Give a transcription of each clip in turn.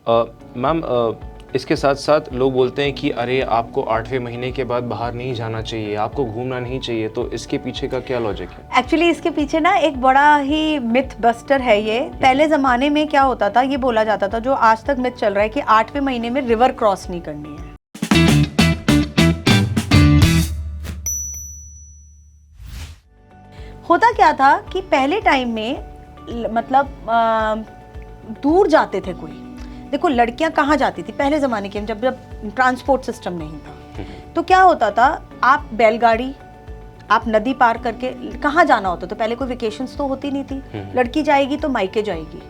Ma'am इसके साथ साथ लोग बोलते हैं कि अरे आपको 8वें महीने के बाद बाहर नहीं जाना चाहिए, आपको घूमना नहीं चाहिए, तो इसके पीछे का क्या लॉजिक है? एक्चुअली इसके पीछे ना एक बड़ा ही मिथ बस्टर है ये। पहले ज़माने में क्या होता था, ये बोला जाता था, जो आज तक मिथ चल रहा है, कि 8वें महीने में रिवर क्रॉस नहीं करनी है। होता क्या था कि पहले टाइम में मतलब दूर जाते थे कोई, देखो लड़कियां कहाँ जाती थी पहले ज़माने के, जब ट्रांसपोर्ट सिस्टम नहीं था, तो क्या होता था, आप बैलगाड़ी, आप नदी पार करके कहाँ जाना होता, तो पहले कोई वेकेशंस तो होती नहीं थी, लड़की जाएगी तो मायके जाएगी,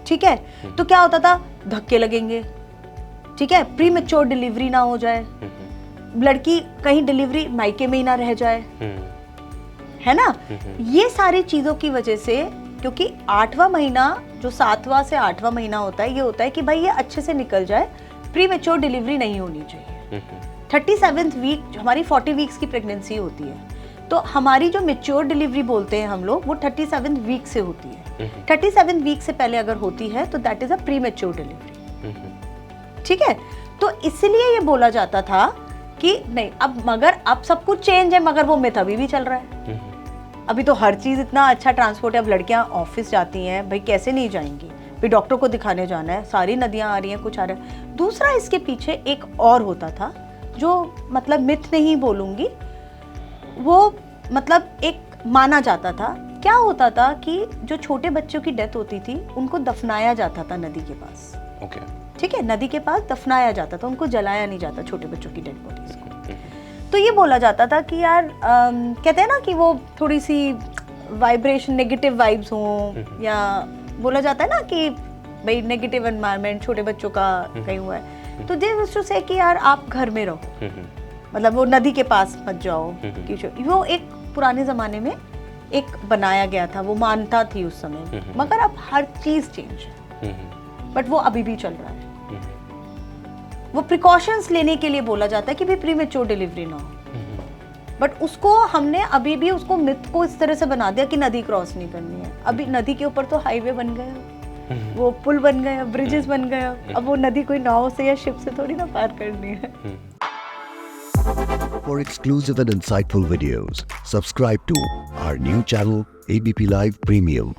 ठीक है, तो क्या होता था, धक्के लगेंगे, ठीक है, प्री मैच्योर डिलीवरी ना हो जाए, लड़की कहीं डिलीवरी मायके में ही ना रह जाए, है ना। ये सारी चीजों की वजह से, क्योंकि 8वां महीना जो 7वां से 8वां महीना होता है, ये होता है कि भाई ये अच्छे से निकल जाए, प्री मैच्योर डिलीवरी नहीं होनी चाहिए। 37th वीक हमारी 40 वीक्स की प्रेगनेंसी होती है, तो हमारी जो मैच्योर डिलीवरी बोलते हैं हम लोग, वो 37th वीक से होती है। 37th वीक से पहले अगर होती है तो that is a pre mature delivery, ठीक है। तो इसलिए ये बोला जाता था कि नहीं, अब मगर अब सब कुछ चेंज है, मगर वो मिथ अभी भी चल रहा है। अभी तो हर चीज़ इतना अच्छा ट्रांसपोर्ट है, अब लड़कियां ऑफिस जाती हैं, भाई कैसे नहीं जाएंगी, फिर डॉक्टर को दिखाने जाना है, सारी नदियां आ रही हैं, कुछ आ रहा है। दूसरा इसके पीछे एक और होता था, जो मतलब मिथ नहीं बोलूँगी, वो मतलब एक माना जाता था। क्या होता था कि जो छोटे बच्चों की डेथ होती थी, उनको दफनाया जाता था नदी के पास, ठीक है, नदी के पास दफनाया जाता था, उनको जलाया नहीं जाता छोटे बच्चों की डेड बॉडीज को। तो ये बोला जाता था कि यार कहते हैं ना कि वो थोड़ी सी वाइब्रेशन, नेगेटिव वाइब्स हों, या बोला जाता है ना कि भाई नेगेटिव एनवायरनमेंट छोटे बच्चों का कहीं हुआ है, तो दे यूज्ड टू से कि यार आप घर में रहो, मतलब वो नदी के पास मत जाओ। वो एक पुराने ज़माने में एक बनाया गया था, वो मानता थी उस समय, मगर अब हर चीज़ चेंज है, बट वो अभी भी चल रहा है। वो प्रिकॉशंस लेने के लिए बोला जाता है कि भी प्री मैच्योर डिलीवरी ना हो, बट उसको हमने अभी भी उसको मिथ को इस तरह से बना दिया कि नदी क्रॉस नहीं करनी है। अभी नदी के ऊपर तो हाईवे बन गया, वो पुल बन गया, ब्रिजेस बन गया, अब वो नदी कोई नाव से या शिप से थोड़ी ना पार करनी है। For exclusive and insightful videos, subscribe to our new channel ABP Live Premium.